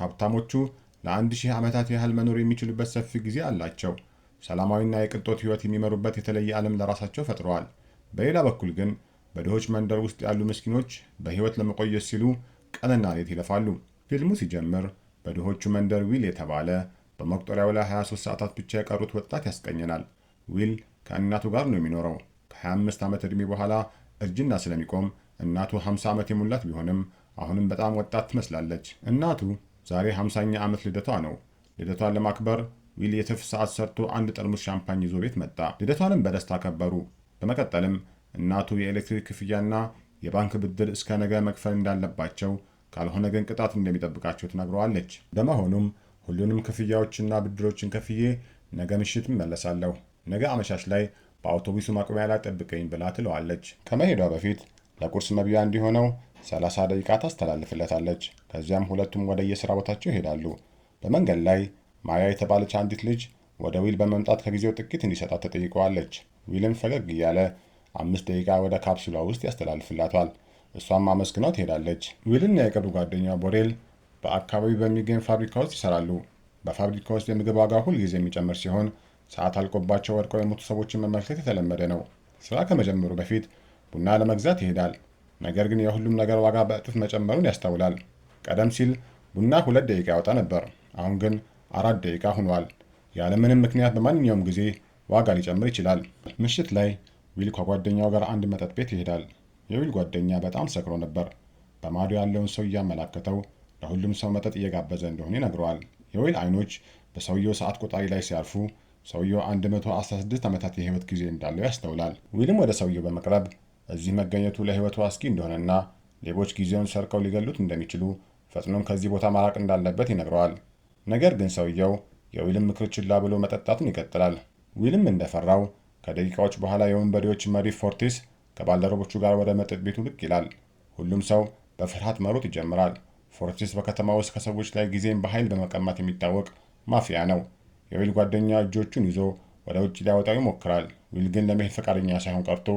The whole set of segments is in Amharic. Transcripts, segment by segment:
ሀብታሞቹ ለ1000 ዓመታት ያህል መኖር የሚችሉበት ሰፊ ጊዜ አላቸው። ሰላማዊና የቅንጦት ሕይወት የሚመሩበት የተለየ ዓለም ለራሳቸው ፈጥረዋል። በሌላ በኩል ግን በድሆች መንደር ውስጥ ያሉ ምስኪኖች በሕይወት ለመቆየት ሲሉ ቀንና ሌት ይለፋሉ። ፊልሙ ሲጀምር በድሆቹ መንደር ዊል የተባለ በመቁጠሪያው ላይ 23 ሰዓታት ብቻ የቀሩት ወጣት ያስቀኘናል። ዊል ከእናቱ ጋር ነው የሚኖረው። ከ25 ዓመት ዕድሜ በኋላ እርጅና ስለሚቆም እናቱ 50 ዓመት የሞላት ቢሆንም አሁንም በጣም ወጣት ትመስላለች። እናቱ ዛሬ 50ኛ ዓመት ልደቷ ነው። ልደቷን ለማክበር ዊል የትርፍ ሰዓት ሰርቶ አንድ ጠርሙስ ሻምፓኝ ይዞ ቤት መጣ። ልደቷንም በደስታ ከበሩ። በመቀጠልም እናቱ የኤሌክትሪክ ክፍያና የባንክ ብድር እስከ ነገ መክፈል እንዳለባቸው፣ ካልሆነ ግን ቅጣት እንደሚጠብቃቸው ትነግረዋለች። በመሆኑም ሁሉንም ክፍያዎችና ብድሮችን ከፍዬ ነገ ምሽት እመለሳለሁ፣ ነገ አመሻሽ ላይ በአውቶቡሱ ማቆሚያ ላይ ጠብቀኝ ብላ ትለዋለች። ከመሄዷ በፊት ለቁርስ መብያ እንዲሆነው 30 ደቂቃ ታስተላልፍለታለች። ከዚያም ሁለቱም ወደ የሥራ ቦታቸው ይሄዳሉ። በመንገድ ላይ ማያ የተባለች አንዲት ልጅ ወደ ዊል በመምጣት ከጊዜው ጥቂት እንዲሰጣት ተጠይቀዋለች። ዊልም ፈገግ እያለ 5 ደቂቃ ወደ ካፕሱላ ውስጥ ያስተላልፍላታል። እሷም አመስግናው ትሄዳለች። ዊልና የቅርብ ጓደኛው ቦሬል በአካባቢው በሚገኝ ፋብሪካ ውስጥ ይሰራሉ። በፋብሪካ ውስጥ የምግብ ዋጋ ሁል ጊዜ የሚጨምር ሲሆን ሰዓት አልቆባቸው ወድቀው የሞቱ ሰዎችን መመልከት የተለመደ ነው። ስራ ከመጀመሩ በፊት ቡና ለመግዛት ይሄዳል። ነገር ግን የሁሉም ነገር ዋጋ በእጥፍ መጨመሩን ያስተውላል። ቀደም ሲል ቡና 2 ደቂቃ ያወጣ ነበር፣ አሁን ግን 4 ደቂቃ ሆኗል። ያለምንም ምክንያት በማንኛውም ጊዜ ዋጋ ሊጨምር ይችላል። ምሽት ላይ ዊል ከጓደኛው ጋር አንድ መጠጥ ቤት ይሄዳል። የዊል ጓደኛ በጣም ሰክሮ ነበር። በማዶ ያለውን ሰው እያመላከተው ለሁሉም ሰው መጠጥ እየጋበዘ እንደሆነ ይነግረዋል። የዊል አይኖች በሰውየው ሰዓት ቆጣሪ ላይ ሲያርፉ ሰውየው 116 ዓመታት የህይወት ጊዜ እንዳለው ያስተውላል። ዊልም ወደ ሰውየው በመቅረብ እዚህ መገኘቱ ለህይወቱ አስጊ እንደሆነና ሌቦች ጊዜውን ሰርቀው ሊገሉት እንደሚችሉ ፈጥኖም ከዚህ ቦታ ማራቅ እንዳለበት ይነግረዋል። ነገር ግን ሰውየው የዊልን ምክር ችላ ብሎ መጠጣቱን ይቀጥላል። ዊልም እንደፈራው ከደቂቃዎች በኋላ የወንበዴዎች መሪ ፎርቲስ ከባልደረቦቹ ጋር ወደ መጠጥ ቤቱ ብቅ ይላል። ሁሉም ሰው በፍርሃት መሮጥ ይጀምራል። ፎርቲስ በከተማ ውስጥ ከሰዎች ላይ ጊዜን በኃይል በመቀማት የሚታወቅ ማፊያ ነው። የዊል ጓደኛ እጆቹን ይዞ ወደ ውጭ ሊያወጣው ይሞክራል። ዊል ግን ለመሄድ ፈቃደኛ ሳይሆን ቀርቶ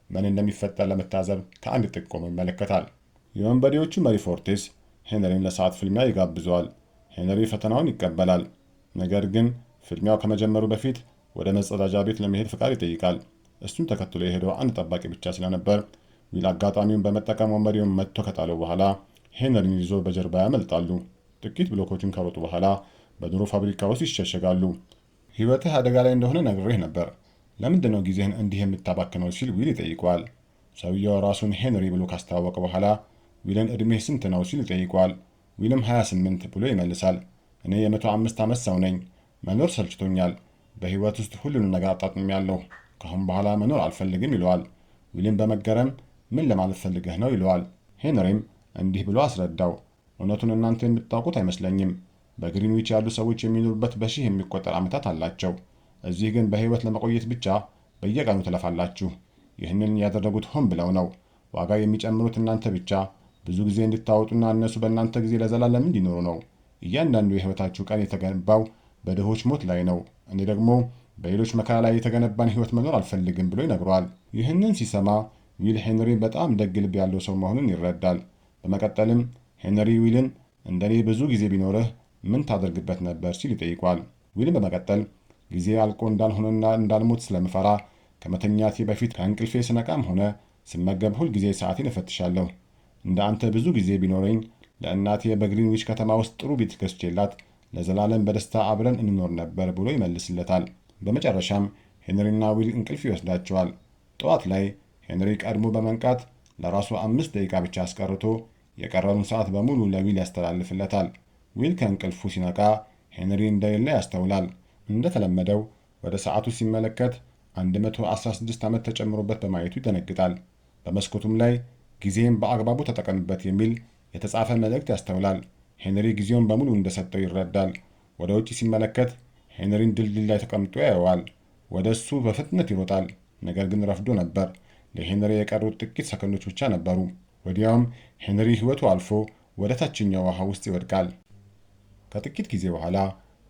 ምን እንደሚፈጠር ለመታዘብ ከአንድ ጥግ ቆሞ ይመለከታል። የወንበዴዎቹ መሪ ፎርቲስ ሄንሪን ለሰዓት ፍልሚያ ይጋብዘዋል። ሄንሪ ፈተናውን ይቀበላል። ነገር ግን ፍልሚያው ከመጀመሩ በፊት ወደ መጸዳጃ ቤት ለመሄድ ፈቃድ ይጠይቃል። እሱን ተከትሎ የሄደው አንድ ጠባቂ ብቻ ስለነበር ዊል አጋጣሚውን በመጠቀም ወንበዴውን መጥቶ ከጣለው በኋላ ሄንሪን ይዞ በጀርባ ያመልጣሉ። ጥቂት ብሎኮችን ከሮጡ በኋላ በድሮ ፋብሪካ ውስጥ ይሸሸጋሉ። ሕይወትህ አደጋ ላይ እንደሆነ ነግሬህ ነበር፣ ለምንድን ነው ጊዜህን እንዲህ የምታባክነው ሲል ዊል ይጠይቀዋል። ሰውየው ራሱን ሄንሪ ብሎ ካስተዋወቀ በኋላ ዊልን ዕድሜህ ስንት ነው ሲል ይጠይቀዋል። ዊልም 28 ብሎ ይመልሳል። እኔ የ105 ዓመት ሰው ነኝ። መኖር ሰልችቶኛል። በሕይወት ውስጥ ሁሉንም ነገር አጣጥሜያለሁ። ከአሁን በኋላ መኖር አልፈልግም ይለዋል። ዊልም በመገረም ምን ለማለት ፈልገህ ነው ይለዋል። ሄንሪም እንዲህ ብሎ አስረዳው። እውነቱን እናንተ የምታውቁት አይመስለኝም። በግሪንዊች ያሉ ሰዎች የሚኖሩበት በሺህ የሚቆጠር ዓመታት አላቸው። እዚህ ግን በሕይወት ለመቆየት ብቻ በየቀኑ ትለፋላችሁ። ይህንን ያደረጉት ሆን ብለው ነው። ዋጋ የሚጨምሩት እናንተ ብቻ ብዙ ጊዜ እንድታወጡና እነሱ በእናንተ ጊዜ ለዘላለም እንዲኖሩ ነው። እያንዳንዱ የሕይወታችሁ ቀን የተገነባው በድሆች ሞት ላይ ነው። እኔ ደግሞ በሌሎች መከራ ላይ የተገነባን ሕይወት መኖር አልፈልግም ብሎ ይነግረዋል። ይህንን ሲሰማ ዊል ሄንሪ በጣም ደግ ልብ ያለው ሰው መሆኑን ይረዳል። በመቀጠልም ሄንሪ ዊልን እንደኔ ብዙ ጊዜ ቢኖርህ ምን ታደርግበት ነበር ሲል ይጠይቋል። ዊልም በመቀጠል ጊዜ አልቆ እንዳልሆነና እንዳልሞት ስለምፈራ ከመተኛቴ በፊት ከእንቅልፌ ስነቃም ሆነ ስመገብ ሁል ጊዜ ሰዓቴን እፈትሻለሁ። እንደ አንተ ብዙ ጊዜ ቢኖረኝ ለእናቴ በግሪንዊች ከተማ ውስጥ ጥሩ ቤት ገዝቼላት ለዘላለም በደስታ አብረን እንኖር ነበር ብሎ ይመልስለታል። በመጨረሻም ሄንሪና ዊል እንቅልፍ ይወስዳቸዋል። ጠዋት ላይ ሄንሪ ቀድሞ በመንቃት ለራሱ 5 ደቂቃ ብቻ አስቀርቶ የቀረውን ሰዓት በሙሉ ለዊል ያስተላልፍለታል። ዊል ከእንቅልፉ ሲነቃ ሄንሪ እንደሌለ ያስተውላል። እንደተለመደው ወደ ሰዓቱ ሲመለከት 116 ዓመት ተጨምሮበት በማየቱ ይደነግጣል። በመስኮቱም ላይ ጊዜን በአግባቡ ተጠቀምበት የሚል የተጻፈ መልእክት ያስተውላል። ሄንሪ ጊዜውን በሙሉ እንደሰጠው ይረዳል። ወደ ውጭ ሲመለከት ሄንሪን ድልድይ ላይ ተቀምጦ ያየዋል። ወደ እሱ በፍጥነት ይሮጣል። ነገር ግን ረፍዶ ነበር። ለሄንሪ የቀሩት ጥቂት ሰከንዶች ብቻ ነበሩ። ወዲያውም ሄንሪ ሕይወቱ አልፎ ወደ ታችኛው ውሃ ውስጥ ይወድቃል። ከጥቂት ጊዜ በኋላ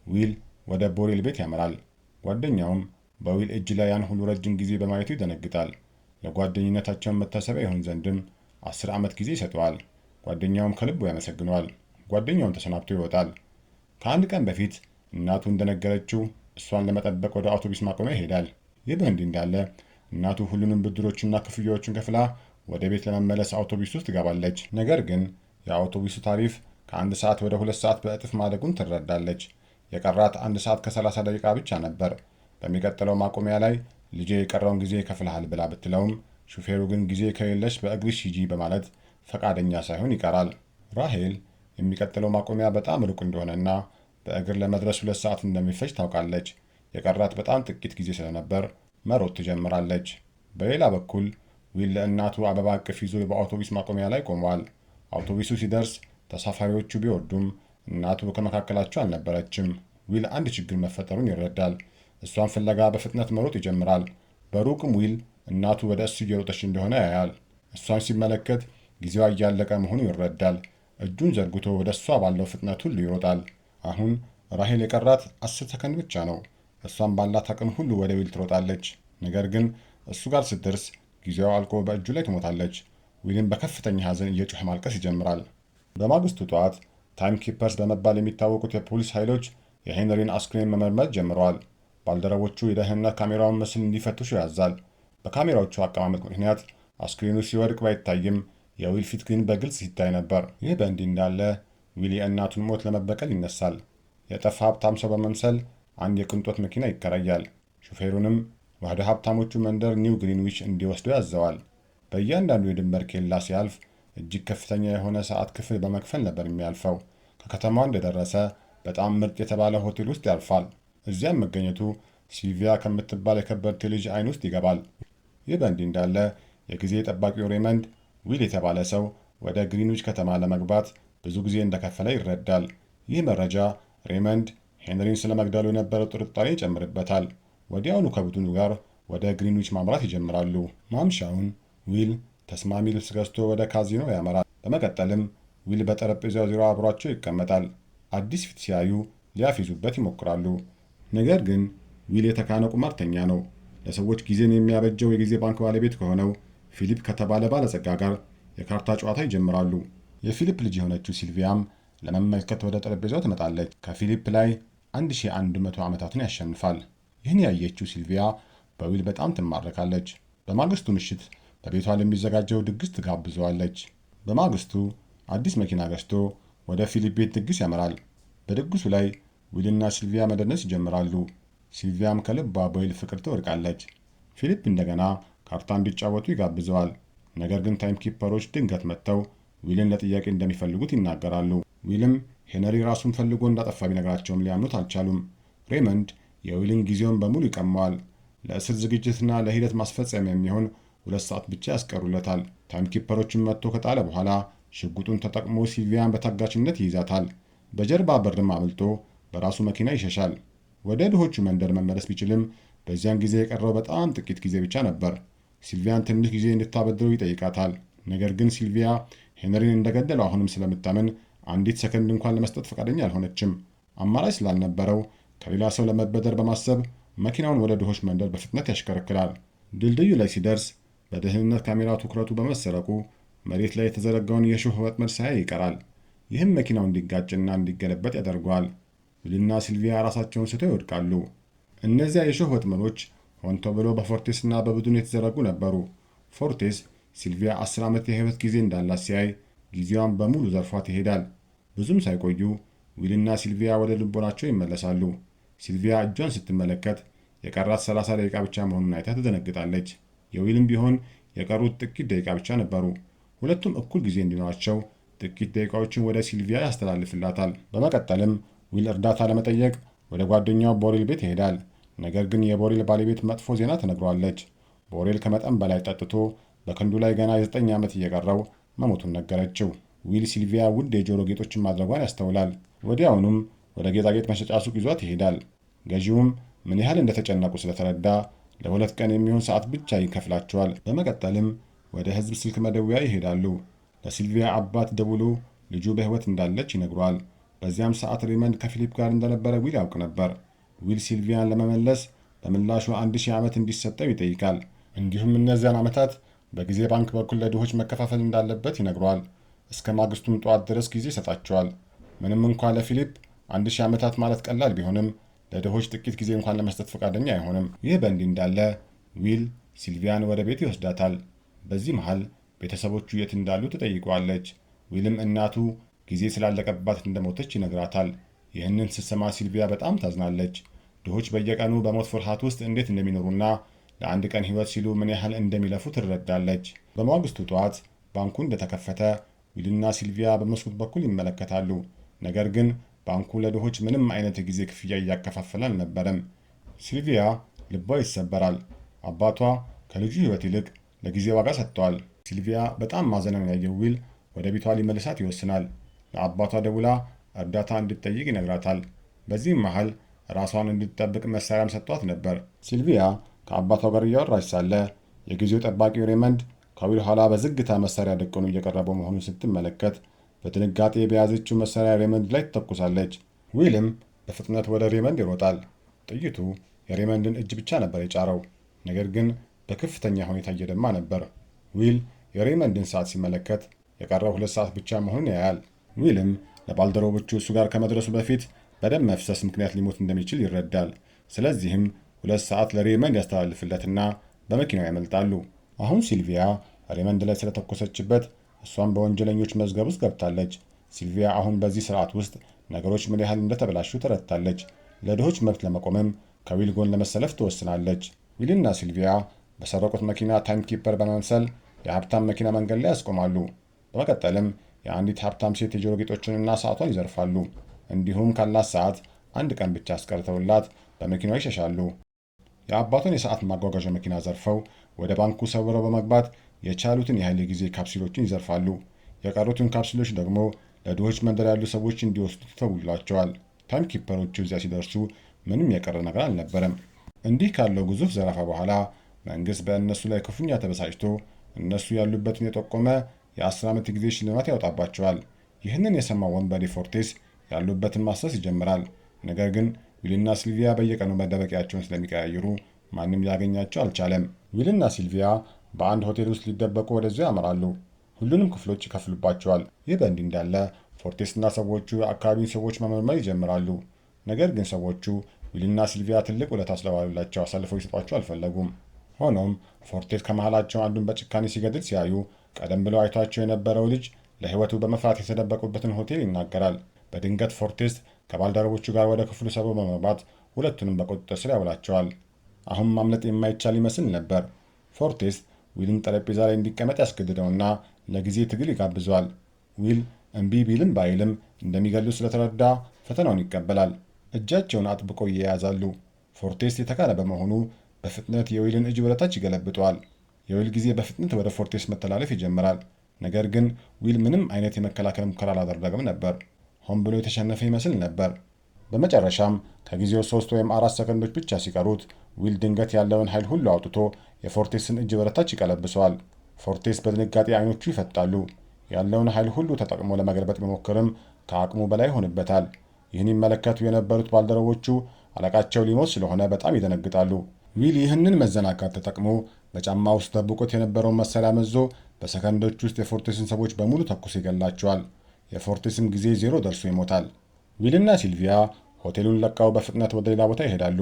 ዊል ወደ ቦሬል ቤት ያመራል። ጓደኛውም በዊል እጅ ላይ ያን ሁሉ ረጅም ጊዜ በማየቱ ይደነግጣል። ለጓደኝነታቸውን መታሰቢያ ይሆን ዘንድም 10 ዓመት ጊዜ ይሰጠዋል። ጓደኛውም ከልቡ ያመሰግነዋል። ጓደኛውን ተሰናብቶ ይወጣል። ከአንድ ቀን በፊት እናቱ እንደነገረችው እሷን ለመጠበቅ ወደ አውቶቡስ ማቆሚያ ይሄዳል። ይህ በእንዲህ እንዳለ እናቱ ሁሉንም ብድሮችና ክፍያዎችን ከፍላ ወደ ቤት ለመመለስ አውቶቡስ ውስጥ ትገባለች። ነገር ግን የአውቶቡሱ ታሪፍ ከ1 ሰዓት ወደ 2 ሰዓት በእጥፍ ማደጉን ትረዳለች። የቀራት 1 ሰዓት ከ30 ደቂቃ ብቻ ነበር። በሚቀጥለው ማቆሚያ ላይ ልጄ የቀረውን ጊዜ ከፍልሃል ብላ ብትለውም ሹፌሩ ግን ጊዜ ከሌለሽ በእግርሽ ሂጂ በማለት ፈቃደኛ ሳይሆን ይቀራል። ራሄል የሚቀጥለው ማቆሚያ በጣም ሩቅ እንደሆነና በእግር ለመድረስ 2 ሰዓት እንደሚፈጅ ታውቃለች። የቀራት በጣም ጥቂት ጊዜ ስለነበር መሮጥ ትጀምራለች። በሌላ በኩል ዊል ለእናቱ አበባ እቅፍ ይዞ በአውቶቡስ ማቆሚያ ላይ ቆሟል። አውቶቡሱ ሲደርስ ተሳፋሪዎቹ ቢወርዱም እናቱ ከመካከላቸው አልነበረችም። ዊል አንድ ችግር መፈጠሩን ይረዳል። እሷን ፍለጋ በፍጥነት መሮጥ ይጀምራል። በሩቅም ዊል እናቱ ወደ እሱ እየሮጠች እንደሆነ ያያል። እሷን ሲመለከት ጊዜዋ እያለቀ መሆኑ ይረዳል። እጁን ዘርግቶ ወደ እሷ ባለው ፍጥነት ሁሉ ይሮጣል። አሁን ራሄል የቀራት 10 ሰከንድ ብቻ ነው። እሷን ባላት አቅም ሁሉ ወደ ዊል ትሮጣለች። ነገር ግን እሱ ጋር ስትደርስ ጊዜዋ አልቆ በእጁ ላይ ትሞታለች። ዊልም በከፍተኛ ሐዘን እየጮኸ ማልቀስ ይጀምራል። በማግስቱ ጠዋት ታይም ኪፐርስ በመባል የሚታወቁት የፖሊስ ኃይሎች የሄንሪን አስክሬን መመርመር ጀምረዋል። ባልደረቦቹ የደህንነት ካሜራውን ምስል እንዲፈትሹ ያዛል። በካሜራዎቹ አቀማመጥ ምክንያት አስክሬኑ ሲወድቅ ባይታይም የዊል ፊት ግን በግልጽ ሲታይ ነበር። ይህ በእንዲህ እንዳለ ዊል የእናቱን ሞት ለመበቀል ይነሳል። የጠፋ ሀብታም ሰው በመምሰል አንድ የቅንጦት መኪና ይከራያል። ሹፌሩንም ወደ ሀብታሞቹ መንደር ኒው ግሪንዊች እንዲወስደው ያዘዋል። በእያንዳንዱ የድንበር ኬላ ሲያልፍ እጅግ ከፍተኛ የሆነ ሰዓት ክፍል በመክፈል ነበር የሚያልፈው። ከከተማዋ እንደደረሰ በጣም ምርጥ የተባለ ሆቴል ውስጥ ያልፋል። እዚያም መገኘቱ ሲልቪያ ከምትባል የከበርቴ ልጅ አይን ውስጥ ይገባል። ይህ በእንዲህ እንዳለ የጊዜ ጠባቂው ሬመንድ ዊል የተባለ ሰው ወደ ግሪንዊች ከተማ ለመግባት ብዙ ጊዜ እንደከፈለ ይረዳል። ይህ መረጃ ሬመንድ ሄንሪን ስለመግደሉ የነበረው ጥርጣሬ ይጨምርበታል። ወዲያውኑ ከቡድኑ ጋር ወደ ግሪንዊች ማምራት ይጀምራሉ። ማምሻውን ዊል ተስማሚ ልብስ ገዝቶ ወደ ካዚኖ ያመራል። በመቀጠልም ዊል በጠረጴዛው ዙሪያ አብሯቸው ይቀመጣል። አዲስ ፊት ሲያዩ ሊያፌዙበት ይሞክራሉ። ነገር ግን ዊል የተካነ ቁማርተኛ ነው። ለሰዎች ጊዜን የሚያበጀው የጊዜ ባንክ ባለቤት ከሆነው ፊሊፕ ከተባለ ባለጸጋ ጋር የካርታ ጨዋታ ይጀምራሉ። የፊሊፕ ልጅ የሆነችው ሲልቪያም ለመመልከት ወደ ጠረጴዛው ትመጣለች። ከፊሊፕ ላይ 1100 ዓመታትን ያሸንፋል። ይህን ያየችው ሲልቪያ በዊል በጣም ትማረካለች። በማግስቱ ምሽት በቤቷ ለሚዘጋጀው ድግስ ትጋብዘዋለች። በማግስቱ አዲስ መኪና ገዝቶ ወደ ፊሊፕ ቤት ድግስ ያመራል። በድግሱ ላይ ዊልና ሲልቪያ መደነስ ይጀምራሉ። ሲልቪያም ከልቧ በዊል ፍቅር ትወድቃለች። ፊሊፕ እንደገና ካርታ እንዲጫወቱ ይጋብዘዋል። ነገር ግን ታይም ኪፐሮች ድንገት መጥተው ዊልን ለጥያቄ እንደሚፈልጉት ይናገራሉ። ዊልም ሄነሪ ራሱን ፈልጎ እንዳጠፋ ቢነግራቸውም ሊያምኑት አልቻሉም። ሬመንድ የዊልን ጊዜውን በሙሉ ይቀመዋል። ለእስር ዝግጅትና ለሂደት ማስፈጸሚያ የሚሆን 2 ሰዓት ብቻ ያስቀሩለታል። ታይም ኪፐሮችን መጥቶ ከጣለ በኋላ ሽጉጡን ተጠቅሞ ሲልቪያን በታጋችነት ይይዛታል። በጀርባ በርም አምልጦ በራሱ መኪና ይሸሻል። ወደ ድሆቹ መንደር መመለስ ቢችልም በዚያን ጊዜ የቀረው በጣም ጥቂት ጊዜ ብቻ ነበር። ሲልቪያን ትንሽ ጊዜ እንድታበድረው ይጠይቃታል። ነገር ግን ሲልቪያ ሄንሪን እንደገደለው አሁንም ስለምታምን አንዲት ሰከንድ እንኳን ለመስጠት ፈቃደኛ አልሆነችም። አማራጭ ስላልነበረው ከሌላ ሰው ለመበደር በማሰብ መኪናውን ወደ ድሆች መንደር በፍጥነት ያሽከረክራል። ድልድዩ ላይ ሲደርስ በደህንነት ካሜራ ትኩረቱ በመሰረቁ መሬት ላይ የተዘረጋውን የእሾህ ወጥመድ ሳያይ ይቀራል። ይህም መኪናው እንዲጋጭና እንዲገለበጥ ያደርገዋል። ዊልና ሲልቪያ ራሳቸውን ስተው ይወድቃሉ። እነዚያ የእሾህ ወጥመዶች ሆን ተብሎ በፎርቴስና በቡድኑ የተዘረጉ ነበሩ። ፎርቴስ ሲልቪያ 10 ዓመት የህይወት ጊዜ እንዳላት ሲያይ ጊዜዋን በሙሉ ዘርፏት ይሄዳል። ብዙም ሳይቆዩ ዊልና ሲልቪያ ወደ ልቦናቸው ይመለሳሉ። ሲልቪያ እጇን ስትመለከት የቀራት 30 ደቂቃ ብቻ መሆኑን አይታ ትደነግጣለች። የዊልም ቢሆን የቀሩት ጥቂት ደቂቃ ብቻ ነበሩ። ሁለቱም እኩል ጊዜ እንዲኖራቸው ጥቂት ደቂቃዎችን ወደ ሲልቪያ ያስተላልፍላታል። በመቀጠልም ዊል እርዳታ ለመጠየቅ ወደ ጓደኛው ቦሬል ቤት ይሄዳል። ነገር ግን የቦሬል ባለቤት መጥፎ ዜና ትነግሯለች። ቦሬል ከመጠን በላይ ጠጥቶ በክንዱ ላይ ገና የ9 ዓመት እየቀረው መሞቱን ነገረችው። ዊል ሲልቪያ ውድ የጆሮ ጌጦችን ማድረጓን ያስተውላል። ወዲያውኑም ወደ ጌጣጌጥ መሸጫ ሱቅ ይዟት ይሄዳል። ገዢውም ምን ያህል እንደተጨነቁ ስለተረዳ ለ2 ቀን የሚሆን ሰዓት ብቻ ይከፍላቸዋል። በመቀጠልም ወደ ህዝብ ስልክ መደወያ ይሄዳሉ። ለሲልቪያ አባት ደውሎ ልጁ በህይወት እንዳለች ይነግሯል። በዚያም ሰዓት ሬመንድ ከፊሊፕ ጋር እንደነበረ ዊል ያውቅ ነበር። ዊል ሲልቪያን ለመመለስ በምላሹ 1000 ዓመት እንዲሰጠው ይጠይቃል። እንዲሁም እነዚያን ዓመታት በጊዜ ባንክ በኩል ለድሆች መከፋፈል እንዳለበት ይነግሯል። እስከ ማግስቱም ጠዋት ድረስ ጊዜ ይሰጣቸዋል። ምንም እንኳን ለፊሊፕ 1000 ዓመታት ማለት ቀላል ቢሆንም ለድሆች ጥቂት ጊዜ እንኳን ለመስጠት ፈቃደኛ አይሆንም። ይህ በእንዲህ እንዳለ ዊል ሲልቪያን ወደ ቤት ይወስዳታል። በዚህ መሃል ቤተሰቦቹ የት እንዳሉ ትጠይቀዋለች። ዊልም እናቱ ጊዜ ስላለቀባት እንደሞተች ይነግራታል። ይህንን ስትሰማ ሲልቪያ በጣም ታዝናለች። ድሆች በየቀኑ በሞት ፍርሃት ውስጥ እንዴት እንደሚኖሩና ለአንድ ቀን ሕይወት ሲሉ ምን ያህል እንደሚለፉ ትረዳለች። በማግስቱ ጠዋት ባንኩ እንደተከፈተ ዊልና ሲልቪያ በመስኮት በኩል ይመለከታሉ። ነገር ግን ባንኩ ለድሆች ምንም አይነት የጊዜ ክፍያ እያከፋፈለ አልነበረም። ሲልቪያ ልቧ ይሰበራል። አባቷ ከልጁ ሕይወት ይልቅ ለጊዜ ዋጋ ሰጥተዋል። ሲልቪያ በጣም ማዘኗን ያየው ዊል ወደ ቤቷ ሊመልሳት ይወስናል። ለአባቷ ደውላ እርዳታ እንድትጠይቅ ይነግራታል። በዚህም መሃል ራሷን እንድትጠብቅ መሳሪያም ሰጥቷት ነበር። ሲልቪያ ከአባቷ ጋር እያወራች ሳለ የጊዜው ጠባቂው ሬመንድ ከዊል ኋላ በዝግታ መሳሪያ ደቅኖ እየቀረበ መሆኑን ስትመለከት በድንጋጤ በያዘችው መሳሪያ ሬመንድ ላይ ትተኩሳለች። ዊልም በፍጥነት ወደ ሬመንድ ይሮጣል። ጥይቱ የሬመንድን እጅ ብቻ ነበር የጫረው፣ ነገር ግን በከፍተኛ ሁኔታ እየደማ ነበር። ዊል የሬመንድን ሰዓት ሲመለከት የቀረው 2 ሰዓት ብቻ መሆኑን ያያል። ዊልም ለባልደረቦቹ እሱ ጋር ከመድረሱ በፊት በደም መፍሰስ ምክንያት ሊሞት እንደሚችል ይረዳል። ስለዚህም 2 ሰዓት ለሬመንድ ያስተላልፍለትና በመኪናው ያመልጣሉ። አሁን ሲልቪያ ሬመንድ ላይ ስለተኮሰችበት እሷም በወንጀለኞች መዝገብ ውስጥ ገብታለች። ሲልቪያ አሁን በዚህ ስርዓት ውስጥ ነገሮች ምን ያህል እንደተበላሹ ተረድታለች። ለድሆች መብት ለመቆምም ከዊል ጎን ለመሰለፍ ትወስናለች። ዊልና ሲልቪያ በሰረቁት መኪና ታይም ኪፐር በመምሰል የሀብታም መኪና መንገድ ላይ ያስቆማሉ። በመቀጠልም የአንዲት ሀብታም ሴት የጆሮ ጌጦችንና ሰዓቷን ይዘርፋሉ። እንዲሁም ካላት ሰዓት 1 ቀን ብቻ አስቀርተውላት በመኪናው ይሸሻሉ። የአባቷን የሰዓት ማጓጓዣ መኪና ዘርፈው ወደ ባንኩ ሰውረው በመግባት የቻሉትን ያህል የጊዜ ካፕሱሎችን ይዘርፋሉ። የቀሩትን ካፕሱሎች ደግሞ ለድሆች መንደር ያሉ ሰዎች እንዲወስዱ ተተውላቸዋል። ታይም ኪፐሮቹ እዚያ ሲደርሱ ምንም የቀረ ነገር አልነበረም። እንዲህ ካለው ግዙፍ ዘረፋ በኋላ መንግሥት በእነሱ ላይ ክፉኛ ተበሳጭቶ እነሱ ያሉበትን የጠቆመ የ10 ዓመት ጊዜ ሽልማት ያወጣባቸዋል። ይህንን የሰማው ወንበዴ ፎርቴስ ያሉበትን ማሰስ ይጀምራል። ነገር ግን ዊልና ሲልቪያ በየቀኑ መደበቂያቸውን ስለሚቀያይሩ ማንም ሊያገኛቸው አልቻለም። ዊልና ሲልቪያ በአንድ ሆቴል ውስጥ ሊደበቁ ወደዚያ ያመራሉ። ሁሉንም ክፍሎች ይከፍሉባቸዋል። ይህ በእንዲህ እንዳለ ፎርቴስና ሰዎቹ የአካባቢውን ሰዎች መመርመር ይጀምራሉ። ነገር ግን ሰዎቹ ዊልና ሲልቪያ ትልቅ ውለታ ስለዋሉላቸው አሳልፈው ይሰጧቸው አልፈለጉም። ሆኖም ፎርቴስ ከመሃላቸው አንዱን በጭካኔ ሲገድል ሲያዩ ቀደም ብለው አይቷቸው የነበረው ልጅ ለሕይወቱ በመፍራት የተደበቁበትን ሆቴል ይናገራል። በድንገት ፎርቴስ ከባልደረቦቹ ጋር ወደ ክፍሉ ሰብሮ በመግባት ሁለቱንም በቁጥጥር ስር ያውላቸዋል። አሁን ማምለጥ የማይቻል ይመስል ነበር። ፎርቴስ ዊልን ጠረጴዛ ላይ እንዲቀመጥ ያስገድደውና ለጊዜ ትግል ይጋብዘዋል። ዊል እምቢ ቢልም ባይልም እንደሚገሉ ስለተረዳ ፈተናውን ይቀበላል። እጃቸውን አጥብቆ ይያያዛሉ። ፎርቴስ የተካነ በመሆኑ በፍጥነት የዊልን እጅ ወደታች ይገለብጠዋል። የዊል ጊዜ በፍጥነት ወደ ፎርቴስ መተላለፍ ይጀምራል። ነገር ግን ዊል ምንም አይነት የመከላከል ሙከራ አላደረገም ነበር። ሆን ብሎ የተሸነፈ ይመስል ነበር። በመጨረሻም ከጊዜው 3 ወይም 4 ሰከንዶች ብቻ ሲቀሩት ዊል ድንገት ያለውን ኃይል ሁሉ አውጥቶ የፎርቴስን እጅ ወደታች ይቀለብሰዋል። ፎርቴስ በድንጋጤ አይኖቹ ይፈጣሉ። ያለውን ኃይል ሁሉ ተጠቅሞ ለመገልበጥ ቢሞክርም ከአቅሙ በላይ ይሆንበታል። ይህን ይመለከቱ የነበሩት ባልደረቦቹ አለቃቸው ሊሞት ስለሆነ በጣም ይደነግጣሉ። ዊል ይህንን መዘናጋት ተጠቅሞ በጫማ ውስጥ ደብቆት የነበረውን መሳሪያ መዞ በሰከንዶች ውስጥ የፎርቴስን ሰዎች በሙሉ ተኩሶ ይገላቸዋል። የፎርቴስም ጊዜ 0 ደርሶ ይሞታል። ዊልና ሲልቪያ ሆቴሉን ለቀው በፍጥነት ወደ ሌላ ቦታ ይሄዳሉ።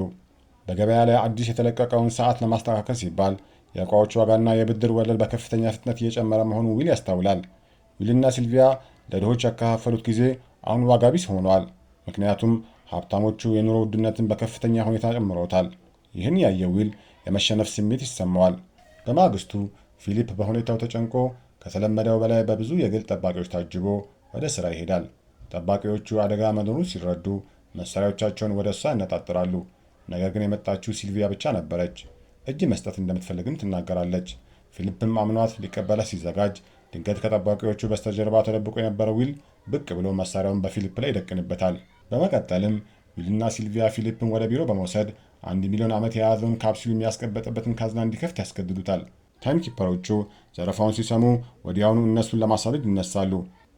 በገበያ ላይ አዲስ የተለቀቀውን ሰዓት ለማስተካከል ሲባል የዕቃዎች ዋጋና የብድር ወለል በከፍተኛ ፍጥነት እየጨመረ መሆኑን ዊል ያስተውላል። ዊልና ሲልቪያ ለድሆች ያከፋፈሉት ጊዜ አሁን ዋጋ ቢስ ሆኗል። ምክንያቱም ሀብታሞቹ የኑሮ ውድነትን በከፍተኛ ሁኔታ ጨምረውታል። ይህን ያየ ዊል የመሸነፍ ስሜት ይሰማዋል። በማግስቱ ፊሊፕ በሁኔታው ተጨንቆ ከተለመደው በላይ በብዙ የግል ጠባቂዎች ታጅቦ ወደ ሥራ ይሄዳል። ጠባቂዎቹ አደጋ መኖሩን ሲረዱ መሳሪያዎቻቸውን ወደ እሷ ያነጣጥራሉ። ነገር ግን የመጣችው ሲልቪያ ብቻ ነበረች። እጅ መስጠት እንደምትፈልግም ትናገራለች። ፊሊፕም አምኗት ሊቀበላት ሲዘጋጅ ድንገት ከጠባቂዎቹ በስተጀርባ ተደብቆ የነበረው ዊል ብቅ ብሎ መሳሪያውን በፊሊፕ ላይ ይደቅንበታል። በመቀጠልም ዊልና ሲልቪያ ፊሊፕን ወደ ቢሮ በመውሰድ 1 ሚሊዮን ዓመት የያዘውን ካፕሱል የሚያስቀበጥበትን ካዝና እንዲከፍት ያስገድዱታል። ታይም ኪፐሮቹ ዘረፋውን ሲሰሙ ወዲያውኑ እነሱን ለማሳደድ ይነሳሉ።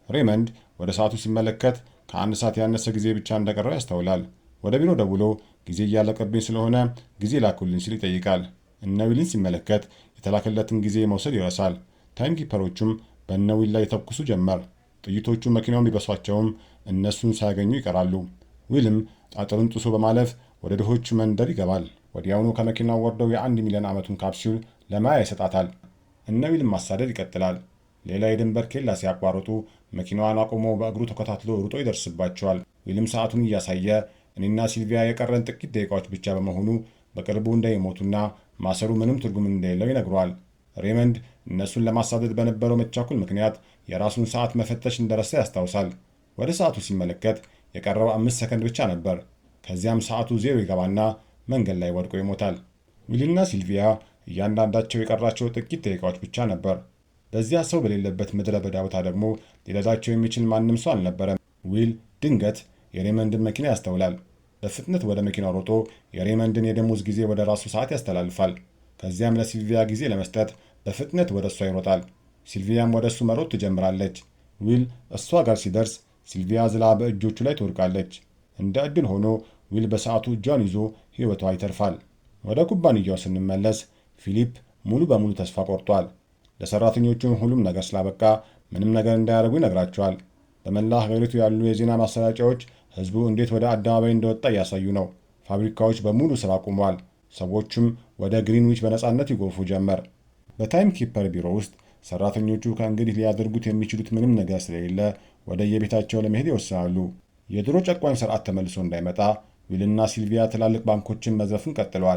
ሬመንድ ወደ ሰዓቱ ሲመለከት ከ1 ሰዓት ያነሰ ጊዜ ብቻ እንደቀረው ያስተውላል። ወደ ቢሮ ደውሎ ጊዜ እያለቀብኝ ስለሆነ ጊዜ ላኩልኝ ሲል ይጠይቃል። እነ ዊልን ሲመለከት የተላከለትን ጊዜ መውሰድ ይረሳል። ታይም ኪፐሮቹም በእነ ዊል ላይ የተኩሱ ጀመር። ጥይቶቹ መኪናውን ቢበሷቸውም እነሱን ሳያገኙ ይቀራሉ። ዊልም አጥሩን ጥሶ በማለፍ ወደ ድሆቹ መንደር ይገባል። ወዲያውኑ ከመኪናው ወርደው የ1 ሚሊዮን ዓመቱን ካፕሱል ለማያ ይሰጣታል። እነ ዊልም ማሳደድ ይቀጥላል። ሌላ የድንበር ኬላ ሲያቋርጡ መኪናዋን አቁሞ በእግሩ ተከታትሎ ሩጦ ይደርስባቸዋል። ዊልም ሰዓቱን እያሳየ እኔና ሲልቪያ የቀረን ጥቂት ደቂቃዎች ብቻ በመሆኑ በቅርቡ እንደሚሞቱና ማሰሩ ምንም ትርጉም እንደሌለው ይነግረዋል። ሬመንድ እነሱን ለማሳደድ በነበረው መቻኩል ምክንያት የራሱን ሰዓት መፈተሽ እንደረሳ ያስታውሳል። ወደ ሰዓቱ ሲመለከት የቀረው 5 ሰከንድ ብቻ ነበር። ከዚያም ሰዓቱ ዜሮ ይገባና መንገድ ላይ ወድቆ ይሞታል። ዊልና ሲልቪያ እያንዳንዳቸው የቀራቸው ጥቂት ደቂቃዎች ብቻ ነበር። በዚያ ሰው በሌለበት ምድረ በዳ ቦታ ደግሞ ሊረዳቸው የሚችል ማንም ሰው አልነበረም። ዊል ድንገት የሬመንድን መኪና ያስተውላል። በፍጥነት ወደ መኪናው ሮጦ የሬመንድን የደሞዝ ጊዜ ወደ ራሱ ሰዓት ያስተላልፋል። ከዚያም ለሲልቪያ ጊዜ ለመስጠት በፍጥነት ወደ እሷ ይሮጣል። ሲልቪያም ወደ እሱ መሮጥ ትጀምራለች። ዊል እሷ ጋር ሲደርስ ሲልቪያ ዝላ በእጆቹ ላይ ትወድቃለች። እንደ ዕድል ሆኖ ዊል በሰዓቱ እጇን ይዞ ሕይወቷ ይተርፋል። ወደ ኩባንያው ስንመለስ ፊሊፕ ሙሉ በሙሉ ተስፋ ቆርጧል። ለሰራተኞቹ ሁሉም ነገር ስላበቃ ምንም ነገር እንዳያደርጉ ይነግራቸዋል። በመላ ሀገሪቱ ያሉ የዜና ማሰራጫዎች ህዝቡ እንዴት ወደ አደባባይ እንደወጣ እያሳዩ ነው። ፋብሪካዎች በሙሉ ስራ አቁመዋል። ሰዎቹም ወደ ግሪንዊች በነፃነት ይጎርፉ ጀመር። በታይም ኪፐር ቢሮ ውስጥ ሰራተኞቹ ከእንግዲህ ሊያደርጉት የሚችሉት ምንም ነገር ስለሌለ ወደ የቤታቸው ለመሄድ ይወስናሉ። የድሮ ጨቋኝ ስርዓት ተመልሶ እንዳይመጣ ዊልና ሲልቪያ ትላልቅ ባንኮችን መዝረፍን ቀጥለዋል።